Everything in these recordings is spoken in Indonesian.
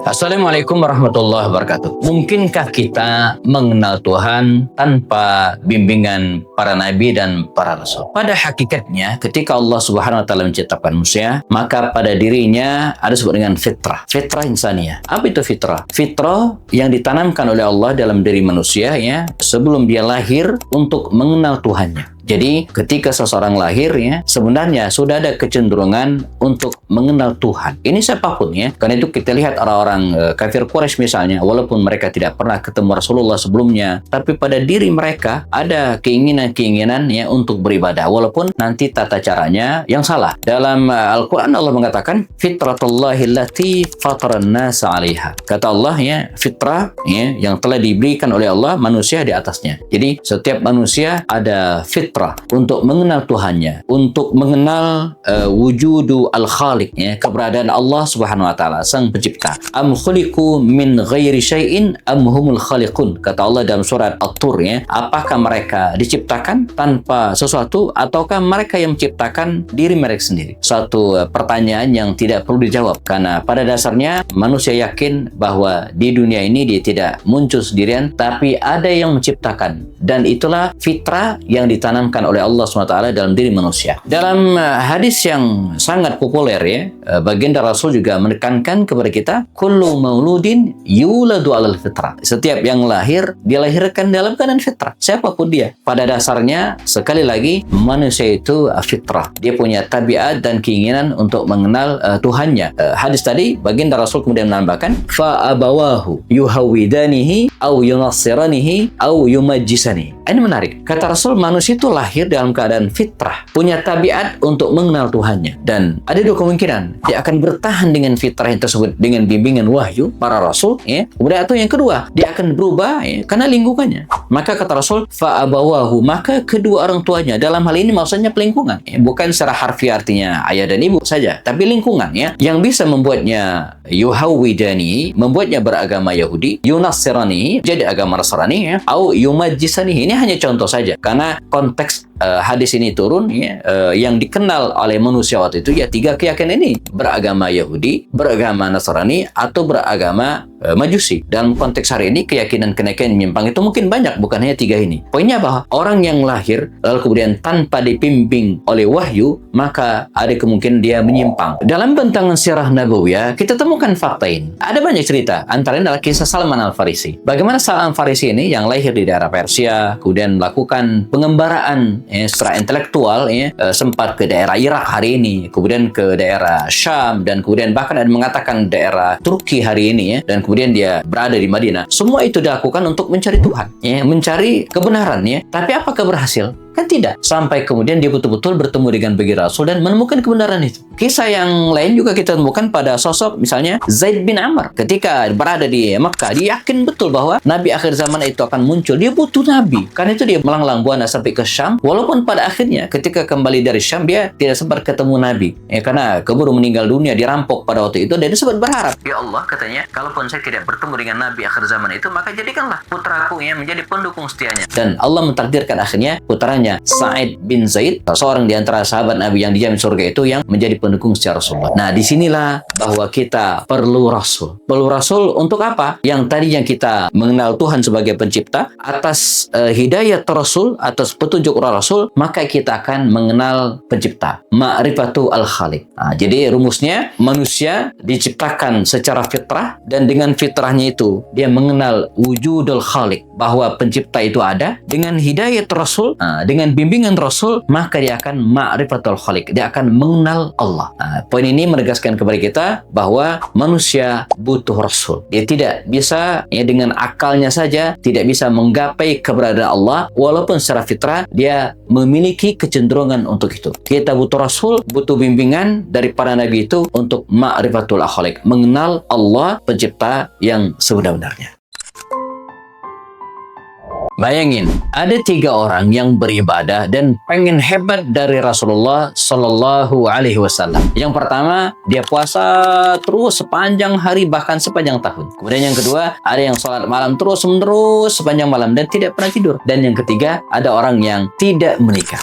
Assalamualaikum warahmatullahi wabarakatuh. Mungkinkah kita mengenal Tuhan tanpa bimbingan para nabi dan para rasul? Pada hakikatnya, ketika Allah Subhanahu wa taala menciptakan manusia, maka pada dirinya ada disebut dengan fitrah. Fitrah insaniyah. Apa itu fitrah? Fitrah yang ditanamkan oleh Allah dalam diri manusia ya, sebelum dia lahir untuk mengenal Tuhannya. Jadi ketika seseorang lahir ya, sebenarnya sudah ada kecenderungan untuk mengenal Tuhan. Ini siapapun ya. Karena itu kita lihat orang-orang kafir Quraisy misalnya, walaupun mereka tidak pernah ketemu Rasulullah sebelumnya, tapi pada diri mereka ada keinginan-keinginan ya untuk beribadah, walaupun nanti tata caranya yang salah. Dalam Al-Quran Allah mengatakan, fitratullahi allati fataran nasa 'alaiha. Kata Allah ya, fitrah ya, yang telah diberikan oleh Allah manusia di atasnya. Jadi setiap manusia ada fitrah untuk mengenal Tuhannya, untuk mengenal wujudu al-khaliq ya, keberadaan Allah Subhanahu wa taala sang pencipta. Am khuliqu min ghairi syai'in am humul khaliqun. Kata Allah dalam surat At-Tur ya, apakah mereka diciptakan tanpa sesuatu ataukah mereka yang menciptakan diri mereka sendiri? Suatu pertanyaan yang tidak perlu dijawab, karena pada dasarnya manusia yakin bahwa di dunia ini dia tidak muncul sendirian, tapi ada yang menciptakan, dan itulah fitrah yang ditanam oleh Allah SWT dalam diri manusia. Dalam hadis yang sangat populer ya, baginda Rasul juga menekankan kepada kita, kullu mauludin yuladu alal fitrah. Setiap yang lahir dilahirkan dalam keadaan fitrah, siapapun dia. Pada dasarnya sekali lagi manusia itu fitrah. Dia punya tabiat dan keinginan untuk mengenal Tuhannya. Hadis tadi baginda Rasul kemudian menambahkan, fa abawahu yuhawidanihi au yunassiranihi au yumajjisani. Ini menarik. Kata Rasul, manusia itu lahir dalam keadaan fitrah, punya tabiat untuk mengenal Tuhannya, dan ada dua kemungkinan, dia akan bertahan dengan fitrah yang tersebut dengan bimbingan wahyu para rasul ya. Kemudian atau yang kedua, dia akan berubah ya, karena lingkungannya. Maka kata Rasul, fa abawahu, maka kedua orang tuanya, dalam hal ini maksudnya lingkungan ya, bukan secara harfiah artinya ayah dan ibu saja, tapi lingkungan ya, yang bisa membuatnya yuhawidani, membuatnya beragama Yahudi, yunassirani, jadi agama Nasrani ya, au yumajjisani. Ini hanya contoh saja, karena konteks hadis ini turun ya, yang dikenal oleh manusia waktu itu ya tiga keyakinan ini, beragama Yahudi, beragama Nasrani, atau beragama Majusi. Dalam konteks hari ini keyakinan-keyakinan menyimpang itu mungkin banyak, bukan hanya tiga ini. Poinnya bahwa orang yang lahir lalu kemudian tanpa dibimbing oleh wahyu, maka ada kemungkinan dia menyimpang. Dalam bentangan sirah Nabawiyah kita temukan fakta ini. Ada banyak cerita, antaranya adalah kisah Salman Al-Farisi. Bagaimana Salman Al-Farisi ini yang lahir di daerah Persia, kemudian melakukan pengembaraan ya, secara intelektual ya, sempat ke daerah Irak hari ini, kemudian ke daerah Syam, dan kemudian bahkan ada mengatakan daerah Turki hari ini ya, dan kemudian dia berada di Madinah. Semua itu dilakukan untuk mencari Tuhan ya, mencari kebenaran ya. Tapi apakah berhasil? Kan tidak. Sampai kemudian dia betul-betul bertemu dengan baginda Rasul dan menemukan kebenaran itu. Kisah yang lain juga kita temukan pada sosok misalnya Zaid bin Amr. Ketika berada di Makkah, dia yakin betul bahwa Nabi akhir zaman itu akan muncul. Dia butuh Nabi. Karena itu dia melanglang buana sampai ke Syam. Walaupun pada akhirnya ketika kembali dari Syam, dia tidak sempat ketemu Nabi. Ya, karena keburu meninggal dunia, dirampok pada waktu itu. Dan dia sempat berharap, ya Allah katanya, kalaupun saya tidak bertemu dengan Nabi akhir zaman itu, maka jadikanlah putraku yang menjadi pendukung setianya. Dan Allah mentakdirkan akhirnya putranya Sa'id bin Zaid, seorang di antara sahabat Nabi yang dijamin surga itu, yang menjadi pendukung secara Rasulullah. Nah, disinilah bahwa kita perlu Rasul. Perlu Rasul untuk apa? Yang tadinya kita mengenal Tuhan sebagai pencipta, atas hidayat Rasul, atas petunjuk Rasul, maka kita akan mengenal pencipta. Ma'rifatu al-khaliq. Nah, jadi rumusnya, manusia diciptakan secara fitrah, dan dengan fitrahnya itu dia mengenal wujudul khaliq, bahwa pencipta itu ada. Dengan hidayat Rasul, dengan bimbingan Rasul, maka dia akan ma'rifatul khaliq, dia akan mengenal Allah. Poin ini menegaskan kepada kita bahwa manusia butuh Rasul. Dia tidak bisa ya, dengan akalnya saja tidak bisa menggapai keberadaan Allah, walaupun secara fitrah dia memiliki kecenderungan untuk itu. Kita butuh Rasul, butuh bimbingan dari para nabi itu untuk ma'rifatul khaliq, mengenal Allah pencipta yang sebenar-benarnya. Bayangin, ada 3 orang yang beribadah dan pengen hebat dari Rasulullah Sallallahu Alaihi Wasallam. Yang pertama, dia puasa terus sepanjang hari, bahkan sepanjang tahun. Kemudian yang kedua, ada yang sholat malam terus-menerus sepanjang malam dan tidak pernah tidur. Dan yang ketiga, ada orang yang tidak menikah.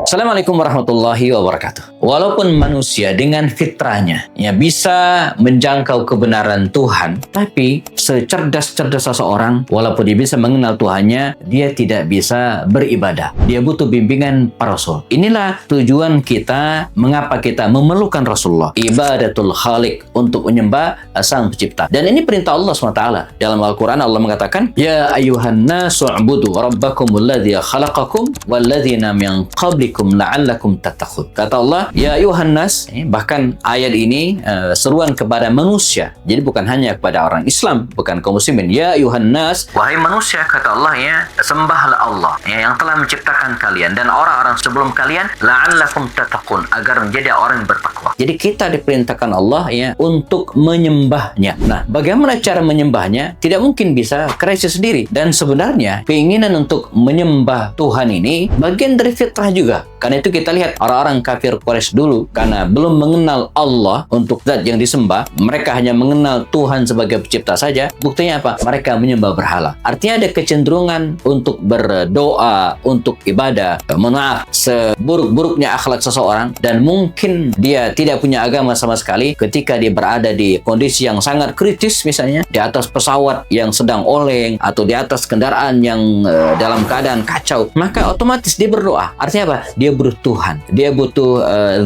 Assalamualaikum warahmatullahi wabarakatuh. Walaupun manusia dengan fitrahnya bisa menjangkau kebenaran Tuhan, tapi secerdas-cerdas seseorang, walaupun dia bisa mengenal Tuhannya, dia tidak bisa beribadah. Dia butuh bimbingan para rasul. Inilah tujuan kita, mengapa kita memerlukan Rasulullah. Ibadatul Khaliq, untuk menyembah Sang Pencipta. Dan ini perintah Allah SWT. Dalam Al-Quran Allah mengatakan, Ya ayuhan nasu u'budu rabbakumul ladzi khalaqakum walladzina min qablikum la'allakum tattaqun. Kata Allah, ya ayuhan nas, bahkan ayat ini seruan kepada manusia. Jadi bukan hanya kepada orang Islam, bukan kaum muslimin. Ya ayuhan nas, wahai manusia, kata Allah, sembahlah Allah yang telah menciptakan kalian dan orang-orang sebelum kalian, la'allakum tattaqun, agar menjadi orang yang bertakwa. Jadi kita diperintahkan Allah untuk menyembahnya. Nah, bagaimana cara menyembahnya? Tidak mungkin bisa kreasi sendiri. Dan sebenarnya keinginan untuk menyembah Tuhan ini bagian dari fitrah juga. Karena itu kita lihat orang-orang kafir Quraisy dulu, karena belum mengenal Allah untuk zat yang disembah, mereka hanya mengenal Tuhan sebagai pencipta saja. Buktinya apa? Mereka menyembah berhala. Artinya ada kecenderungan untuk berdoa, untuk ibadah. Maaf, seburuk-buruknya akhlak seseorang, dan mungkin dia tidak punya agama sama sekali, ketika dia berada di kondisi yang sangat kritis, misalnya di atas pesawat yang sedang oleng, atau di atas kendaraan yang dalam keadaan kacau, maka otomatis dia berdoa. Artinya apa? Dia butuh Tuhan, dia butuh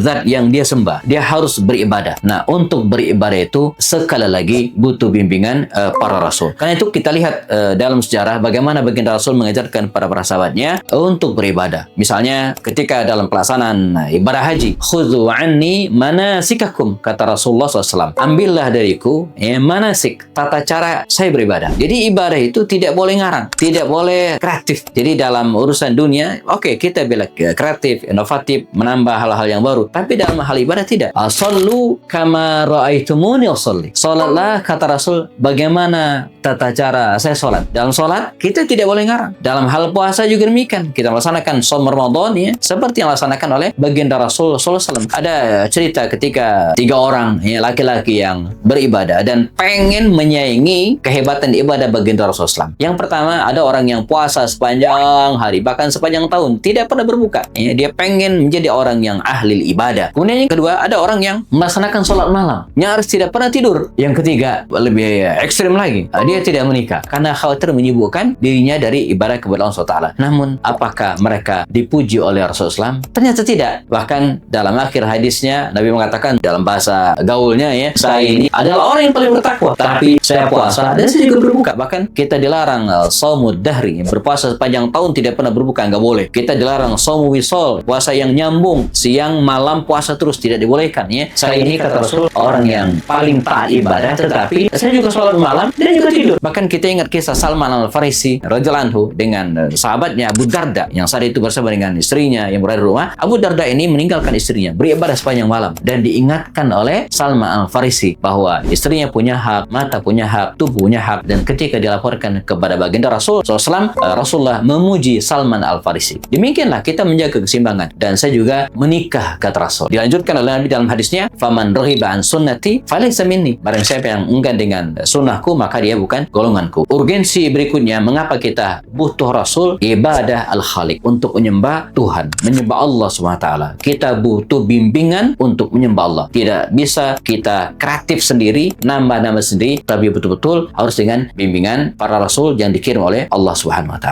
zat yang dia sembah, dia harus beribadah. Nah, untuk beribadah itu sekali lagi butuh bimbingan para rasul. Karena itu kita lihat dalam sejarah bagaimana baginda Rasul mengajarkan para sahabatnya untuk beribadah. Misalnya ketika dalam pelaksanaan ibadah haji, khudhu anni manasikakum, kata Rasulullah SAW, ambillah dariku manasik, tata cara saya beribadah. Jadi ibadah itu tidak boleh ngarang, tidak boleh kreatif. Jadi dalam urusan dunia, oke, kita bilang kreatif, inovatif, menambah hal-hal yang baru. Tapi dalam hal ibadah tidak. Sallu kama ra'aitumuni usolli. Salatlah, kata Rasul, bagaimana tata cara saya salat. Dalam salat kita tidak boleh ngarang. Dalam hal puasa juga demikian. Kita melaksanakan shaum Ramadan seperti yang dilaksanakan oleh baginda Rasul SAW. Ada cerita ketika 3 orang laki-laki yang beribadah dan pengen menyaingi kehebatan ibadah baginda Rasul SAW. Yang pertama, ada orang yang puasa sepanjang hari, bahkan sepanjang tahun, tidak pernah berbuka. Dia pengen menjadi orang yang ahli ibadah. Kemudian yang kedua, ada orang yang melaksanakan sholat malam, nyaris tidak pernah tidur. Yang ketiga, lebih ekstrim lagi, dia tidak menikah karena khawatir menyibukkan dirinya dari ibadah kepada Allah SWT. Namun, apakah mereka dipuji oleh Rasulullah SAW? Ternyata tidak. Bahkan dalam akhir hadisnya, Nabi mengatakan dalam bahasa gaulnya, saya ini adalah orang yang paling bertakwa, tapi saya puasa dan saya juga berbuka. Bahkan kita dilarang shaumud dahri, berpuasa sepanjang tahun tidak pernah berbuka, nggak boleh. Kita dilarang shaumu wisol, puasa yang nyambung, siang malam puasa terus, tidak dibolehkan. Saya ini, kata Rasul, orang yang paling taat ibadah, tetapi saya juga sholat malam dan juga tidur. Bahkan kita ingat kisah Salman Al-Farisi radhiyallahu anhu dengan sahabatnya Abu Darda yang saat itu bersama dengan istrinya yang berada di rumah. Abu Darda ini meninggalkan istrinya, beribadah sepanjang malam, dan diingatkan oleh Salman Al-Farisi bahwa istrinya punya hak, mata punya hak, tubuh punya hak. Dan ketika dilaporkan kepada baginda Rasul SAW, Rasulullah memuji Salman Al-Farisi. Demikianlah kita menjaga keseimbangan. Dan saya juga menikah, kata Rasul. Dilanjutkan oleh Nabi dalam hadisnya, faman raghiba an sunnati falaysa minni. Barang siapa yang enggan dengan sunnahku, maka dia bukan golonganku. Urgensi berikutnya, mengapa kita butuh Rasul? Ibadah al-Khaliq, untuk menyembah Tuhan, menyembah Allah SWT. Kita butuh bimbingan untuk menyembah Allah. Tidak bisa kita kreatif sendiri, nambah-nambah sendiri, tapi betul-betul harus dengan bimbingan para Rasul yang dikirim oleh Allah SWT.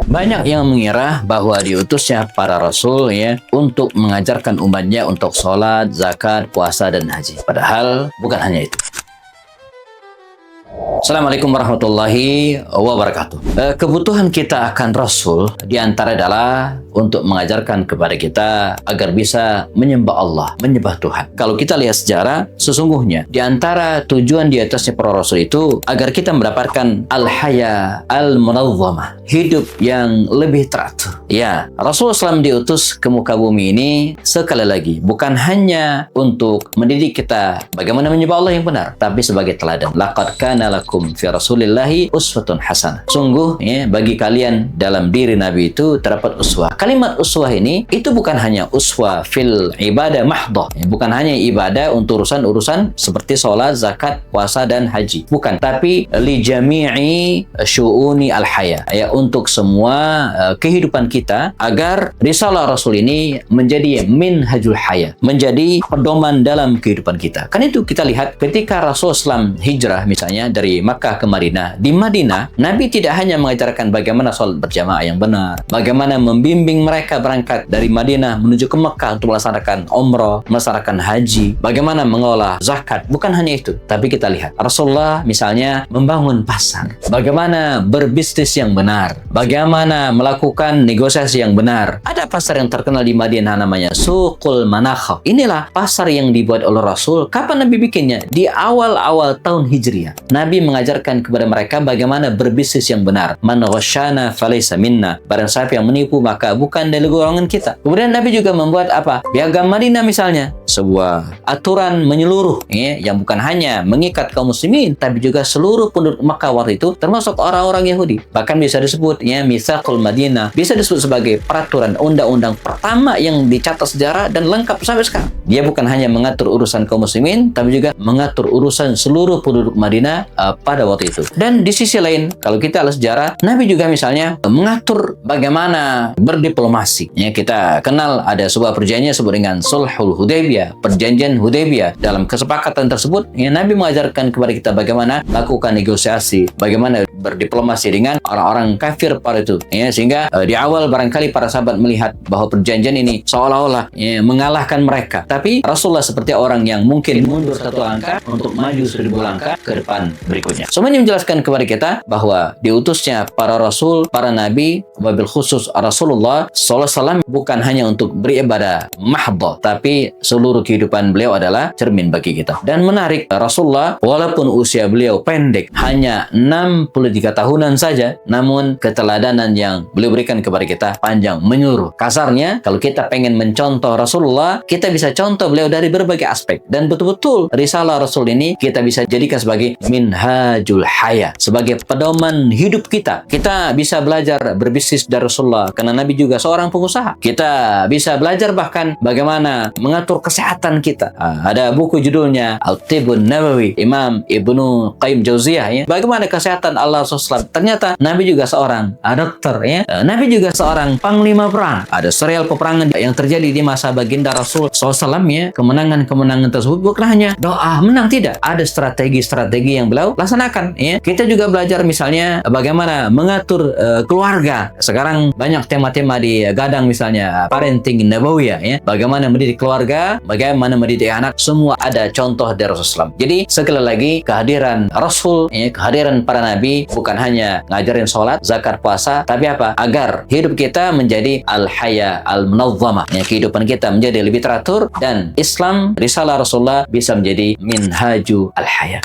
Banyak yang mengira bahwa diutusnya para rasul untuk mengajarkan umatnya untuk sholat, zakat, puasa, dan haji. Padahal bukan hanya itu. Assalamualaikum warahmatullahi wabarakatuh. Kebutuhan kita akan Rasul diantara adalah untuk mengajarkan kepada kita agar bisa menyembah Allah, menyembah Tuhan. Kalau kita lihat sejarah, sesungguhnya diantara tujuan di atasnya para Rasul itu agar kita mendapatkan al-haya al-munawwamah, hidup yang lebih teratur. Ya, Rasulullah SAW diutus ke muka bumi ini sekali lagi bukan hanya untuk mendidik kita bagaimana menyembah Allah yang benar, tapi sebagai teladan. Laqad kana lakum lakum fi Rasulillahi uswatun hasanah. Sungguh ya, bagi kalian dalam diri Nabi itu terdapat uswah. Kalimat uswah ini itu bukan hanya uswah fil ibadah mahdhah, ya, bukan hanya ibadah untuk urusan-urusan seperti sholat, zakat, puasa dan haji. Bukan, tapi li jami'i syu'uni al-haya, ya, untuk semua kehidupan kita, agar risalah Rasul ini menjadi minhajul haya, menjadi pedoman dalam kehidupan kita. Kan itu kita lihat ketika Rasul SAW hijrah misalnya dari Makkah ke Madinah. Di Madinah, Nabi tidak hanya mengajarkan bagaimana sholat berjamaah yang benar, bagaimana membimbing mereka berangkat dari Madinah menuju ke Mekah untuk melaksanakan umrah, melaksanakan haji, bagaimana mengolah zakat. Bukan hanya itu, tapi kita lihat Rasulullah misalnya membangun pasar, bagaimana berbisnis yang benar, bagaimana melakukan negosiasi yang benar. Ada pasar yang terkenal di Madinah namanya Suqul Manakha. Inilah pasar yang dibuat oleh Rasul. Kapan Nabi bikinnya? Di awal-awal tahun Hijriah. Nabi mengajarkan kepada mereka bagaimana berbisnis yang benar. Man ghasyana falaysa minna. Barang siapa yang menipu maka bukan dari golongan kita. Kemudian Nabi juga membuat apa? Piagam Madinah misalnya, sebuah aturan menyeluruh, ya, yang bukan hanya mengikat kaum muslimin tapi juga seluruh penduduk Makkah waktu itu, termasuk orang-orang Yahudi. Bahkan bisa disebut ya Mitsaqul Madinah, bisa disebut sebagai peraturan undang-undang pertama yang dicatat sejarah dan lengkap sampai sekarang. Dia bukan hanya mengatur urusan kaum muslimin tapi juga mengatur urusan seluruh penduduk Madinah pada waktu itu. Dan di sisi lain, kalau kita lihat sejarah, Nabi juga misalnya mengatur bagaimana berdiplomasi. Ya, kita kenal ada sebuah perjanjian disebut dengan Sulhul Hudaybiyah, perjanjian Hudaybiyah. Dalam kesepakatan tersebut, ya, Nabi mengajarkan kepada kita bagaimana melakukan negosiasi, bagaimana berdiplomasi dengan orang-orang kafir pada itu. Ya, sehingga di awal barangkali para sahabat melihat bahwa perjanjian ini seolah-olah ya, mengalahkan mereka. Tapi Rasulullah seperti orang yang mungkin mundur satu langkah untuk maju 1000 langkah ke depan berikutnya. Semuanya menjelaskan kepada kita bahwa diutusnya para rasul, para nabi, wabil khusus Rasulullah SAW bukan hanya untuk beribadah mahdhah, tapi seluruh kehidupan beliau adalah cermin bagi kita. Dan menarik, Rasulullah walaupun usia beliau pendek, hanya 63 tahunan saja, namun keteladanan yang beliau berikan kepada kita panjang, menyeluruh. Kasarnya, kalau kita pengen mencontoh Rasulullah, kita bisa contoh beliau dari berbagai aspek. Dan betul-betul risalah Rasul ini kita bisa jadikan sebagai minhajul haya, sebagai pedoman hidup kita. Kita bisa belajar berbisnis dari Rasulullah, karena Nabi juga seorang pengusaha. Kita bisa belajar bahkan bagaimana mengatur kesehatan kita. Ada buku judulnya Al-Tibbun Nabawi, Imam Ibnu Qayyim Jauziyah, ya. Bagaimana kesehatan Allah SAW. Ternyata Nabi juga seorang dokter, ya. Nabi juga seorang panglima perang. Ada serial peperangan yang terjadi di masa baginda Rasul SAW, ya. Kemenangan-kemenangan tersebut bukan hanya doa menang, tidak. Ada strategi-strategi yang beliau laksanakan, ya. Kita juga belajar misalnya bagaimana mengatur keluarga. Sekarang banyak tema-tema digadang, misalnya parenting nabawiyah, ya. Bagaimana mendidik keluarga, bagaimana mendidik anak, semua ada contoh dari Rasulullah. Jadi sekali lagi kehadiran Rasul, ya, kehadiran para nabi bukan hanya ngajarin sholat, zakat, puasa, tapi apa? Agar hidup kita menjadi al-haya al-munazzamah, ya, kehidupan kita menjadi lebih teratur, dan Islam, risalah Rasulullah bisa menjadi minhaju al-haya.